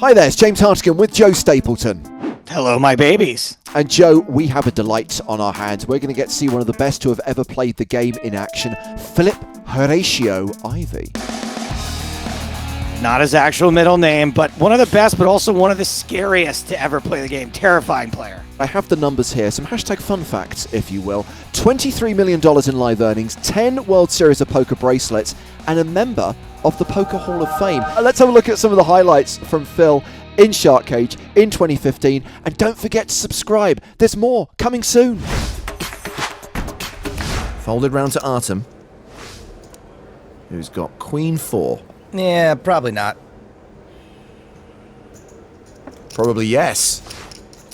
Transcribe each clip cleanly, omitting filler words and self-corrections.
Hi there, it's James Hartigan with Joe Stapleton. Hello, my babies. And Joe, we have a delight on our hands. We're going to get to see one of the best to have ever played the game in action, Philip Horatio Ivey. Not his actual middle name, but one of the best, but also one of the scariest to ever play the game. Terrifying player. I have the numbers here, some hashtag fun facts, if you will. $23 million in live earnings, 10 World Series of Poker bracelets, and a member of the Poker Hall of Fame. Let's have a look at some of the highlights from Phil in Shark Cage in 2015. And don't forget to subscribe. There's more coming soon. Folded round to Artem, who's got Queen 4. Yeah, probably not. Probably yes.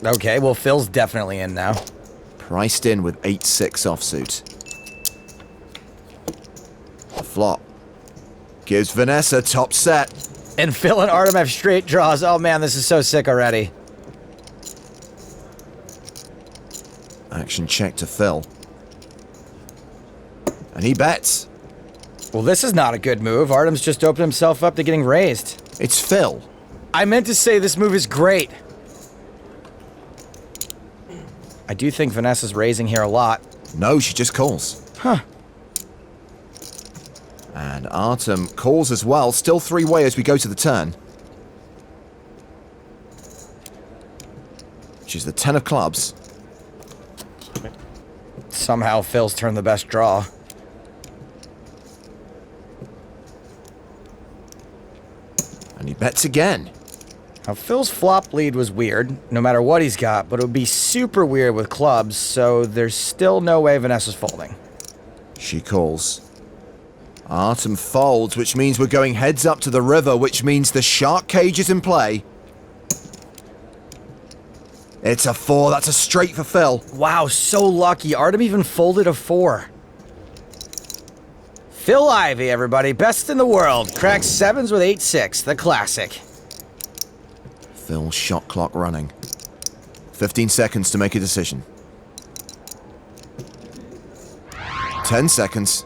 Okay, well, Phil's definitely in now. Priced in with 8-6 offsuit. The flop gives Vanessa top set. And Phil and Artem have straight draws. Oh man, this is so sick already. Action check to Phil. And he bets. Well, this is not a good move. Artem's just opened himself up to getting raised. It's Phil. I meant to say this move is great. I do think Vanessa's raising here a lot. No, she just calls. Huh. And Artem calls as well. Still three-way as we go to the turn. Which is the 10 of clubs. Somehow Phil's turned the best draw. And he bets again. Now, Phil's flop lead was weird, no matter what he's got, but it would be super weird with clubs, so there's still no way Vanessa's folding. She calls. Artem folds, which means we're going heads up to the river, which means the Shark Cage is in play. It's a 4. That's a straight for Phil. Wow, so lucky. Artem even folded a 4. Phil Ivey, everybody. Best in the world. Cracks 7s with 8-6. The classic. Phil shot clock running. 15 seconds to make a decision. 10 seconds.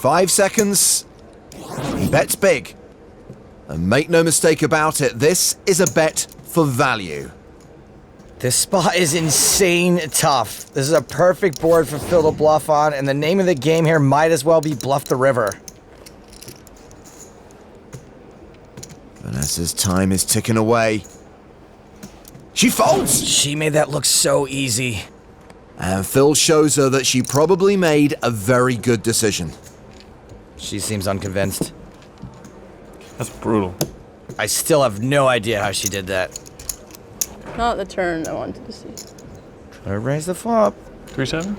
5 seconds. He bets big. And make no mistake about it, this is a bet for value. This spot is insane tough. This is a perfect board for Phil to bluff on, and the name of the game here might as well be Bluff the River. Vanessa's time is ticking away. She folds! She made that look so easy. And Phil shows her that she probably made a very good decision. She seems unconvinced. That's brutal. I still have no idea how she did that. Not the turn I wanted to see. Try to raise the flop. 3-7?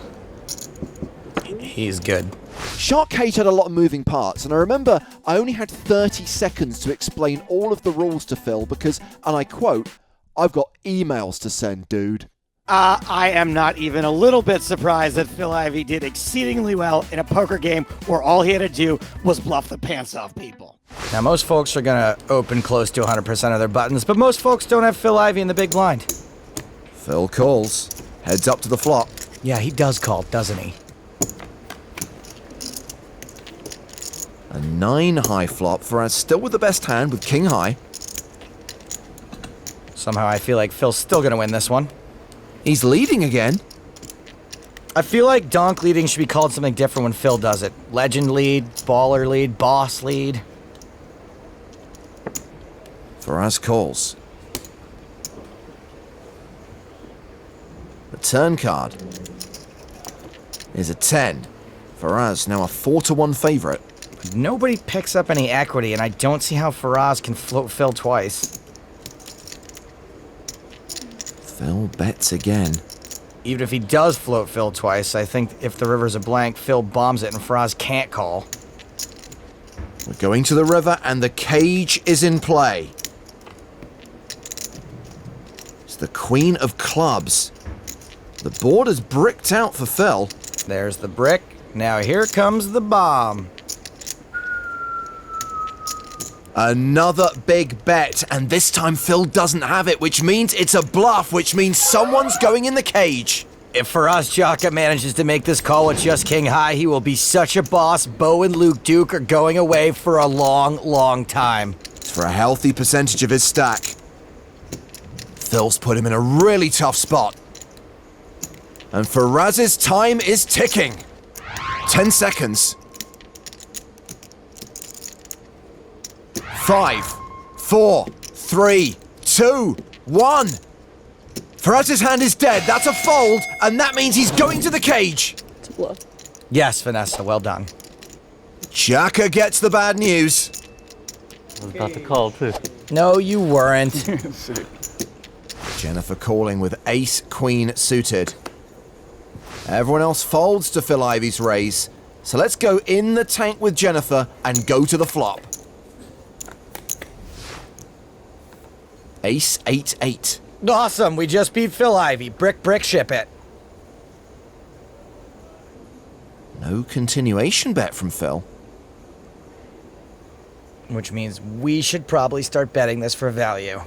He's good. Shark Cage had a lot of moving parts, and I remember I only had 30 seconds to explain all of the rules to Phil because, and I quote, "I've got emails to send, dude." I am not even a little bit surprised that Phil Ivey did exceedingly well in a poker game where all he had to do was bluff the pants off people. Now, most folks are going to open close to 100% of their buttons, but most folks don't have Phil Ivey in the big blind. Phil calls, heads up to the flop. Yeah, he does call, doesn't he? A 9 high flop for us, still with the best hand with king high. Somehow I feel like Phil's still going to win this one. He's leading again. I feel like donk leading should be called something different when Phil does it. Legend lead, baller lead, boss lead. Faraz calls. The turn card is a 10. Faraz now a 4-1 favorite. Nobody picks up any equity, and I don't see how Faraz can float Phil twice. Phil bets again. Even if he does float Phil twice, I think if the river's a blank, Phil bombs it and Faraz can't call. We're going to the river and the cage is in play. It's the Queen of Clubs. The board is bricked out for Phil. There's the brick. Now here comes the bomb. Another big bet, and this time Phil doesn't have it, which means it's a bluff, which means someone's going in the cage. If for us, Jocka manages to make this call with just king high, he will be such a boss. Bo and Luke Duke are going away for a long, long time. It's for a healthy percentage of his stack. Phil's put him in a really tough spot. And Faraz's time is ticking. 10 seconds. 5, 4, 3, 2, 1. Faraz's hand is dead. That's a fold, and that means he's going to the cage. It's a bluff. Yes, Vanessa, well done. Jaka gets the bad news. I was about to call too. No, you weren't. Jennifer calling with ace queen suited. Everyone else folds to Phil Ivey's raise. So let's go in the tank with Jennifer and go to the flop. Ace 8-8. Awesome, we just beat Phil Ivey. Brick, ship it. No continuation bet from Phil. Which means we should probably start betting this for value.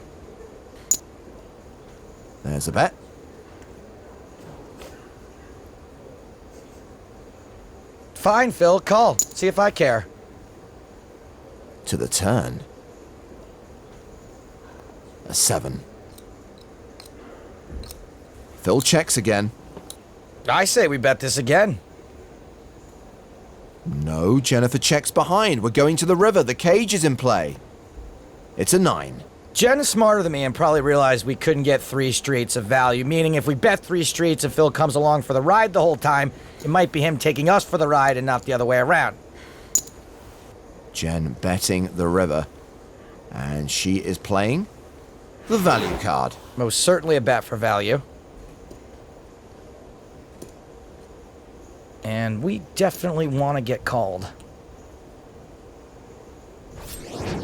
There's a bet. Fine, Phil, call. See if I care. To the turn. A 7. Phil checks again. I say we bet this again. No, Jennifer checks behind. We're going to the river. The cage is in play. It's a 9. Jen is smarter than me and probably realized we couldn't get 3 streets of value, meaning if we bet 3 streets and Phil comes along for the ride the whole time, it might be him taking us for the ride and not the other way around. Jen betting the river. And she is playing the value card. Most certainly a bet for value. And we definitely want to get called.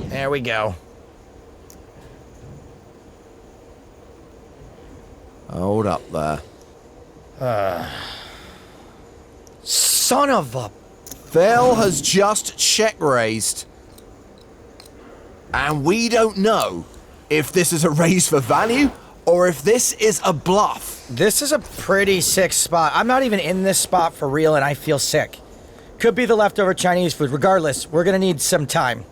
There we go. Hold up there. Son of a... Phil has just check raised. And we don't know if this is a raise for value or if this is a bluff. This is a pretty sick spot. I'm not even in this spot for real and I feel sick. Could be the leftover Chinese food. Regardless, we're gonna need some time.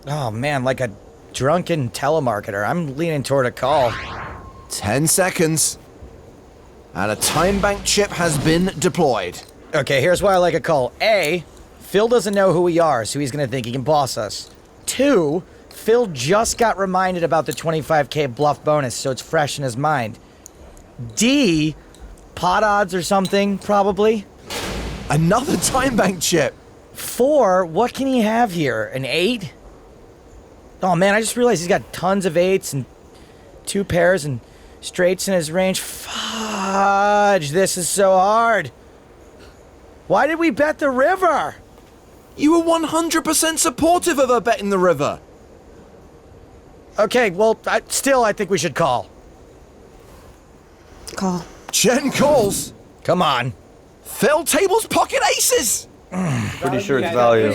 Oh man, like a drunken telemarketer. I'm leaning toward a call. 10 seconds. And a time bank chip has been deployed. Okay, here's why I like a call. A, Phil doesn't know who we are, so he's gonna think he can boss us. 2, Phil just got reminded about the 25K bluff bonus, so it's fresh in his mind. D, pot odds or something, probably. Another time bank chip. 4, what can he have here? An 8? Oh man, I just realized he's got tons of 8s and 2 pairs and straights in his range. Fudge, this is so hard. Why did we bet the river? You were 100% supportive of her betting the river. Okay, well, I think we should call. Call. Jen calls. Come on. Phil tables pocket aces. Pretty sure it's value.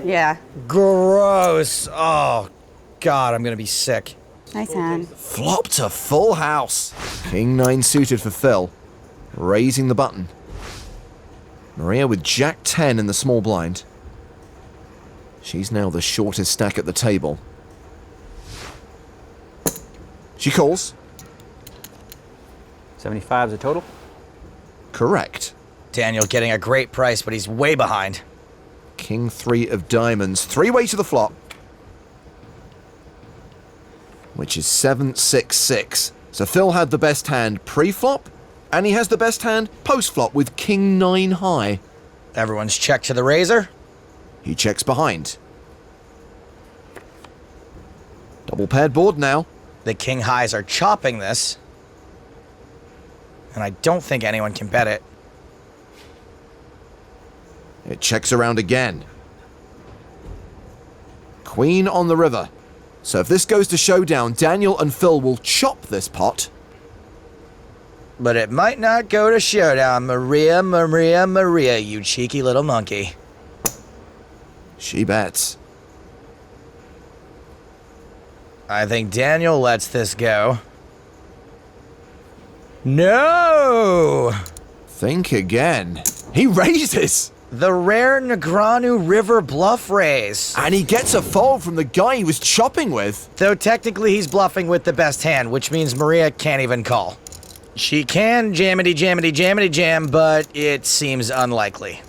Yeah. Gross. Oh, God, I'm gonna be sick. Nice hand. Flop to full house. King 9 suited for Phil. Raising the button. Maria with Jack 10 in the small blind. She's now the shortest stack at the table. She calls. 75 is a total? Correct. Daniel getting a great price, but he's way behind. King 3 of diamonds. 3-way to the flop. Which is 7-6-6. So Phil had the best hand pre-flop, and he has the best hand post-flop with King 9 high. Everyone's checked to the razor. He checks behind. Double paired board now. The king highs are chopping this. And I don't think anyone can bet it. It checks around again. Queen on the river. So if this goes to showdown, Daniel and Phil will chop this pot. But it might not go to showdown. Maria, Maria, Maria, you cheeky little monkey. She bets. I think Daniel lets this go. No! Think again. He raises. The rare Negreanu River bluff raise. And he gets a fold from the guy he was chopping with. Though technically he's bluffing with the best hand, which means Maria can't even call. She can jammity jam, but it seems unlikely.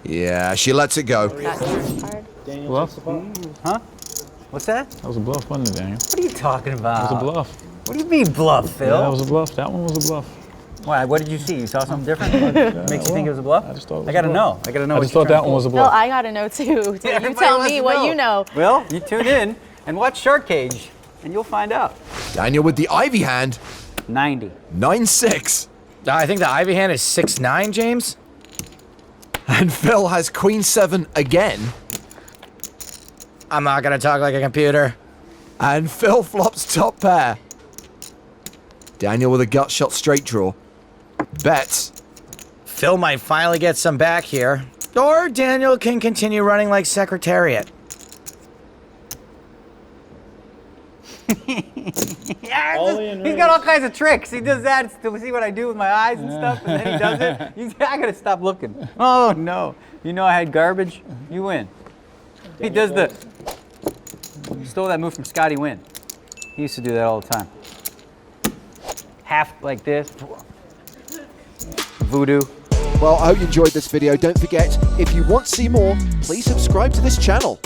Yeah, she lets it go. Bluff? Huh? What's that? That was a bluff, wasn't it, Daniel? What are you talking about? That was a bluff. What do you mean bluff, Phil? Yeah, that was a bluff. That one was a bluff. Why? What did you see? You saw something different? Makes you think it was a bluff? I just thought it was I gotta a know. bluff. I gotta know. I what just you're thought that trying one was a Well, bluff. I gotta know too. So you everybody tell wants me to what know. you know. Well, you tune in and watch Shark Cage, and you'll find out. Daniel with the Ivey hand. 90. 9-6. I think the Ivy hand is 6-9, James. And Phil has Queen 7 again. I'm not gonna talk like a computer. And Phil flops top pair. Daniel with a gut shot straight draw. Bets. Phil might finally get some back here. Or Daniel can continue running like Secretariat. Yeah, he's got all kinds of tricks. He does that to see what I do with my eyes and stuff, and then he does it. I gotta stop looking. Oh no! You know I had garbage. You win. He does the. Stole that move from Scotty Wynn. He used to do that all the time. Half like this. Voodoo. Well, I hope you enjoyed this video. Don't forget, if you want to see more, please subscribe to this channel.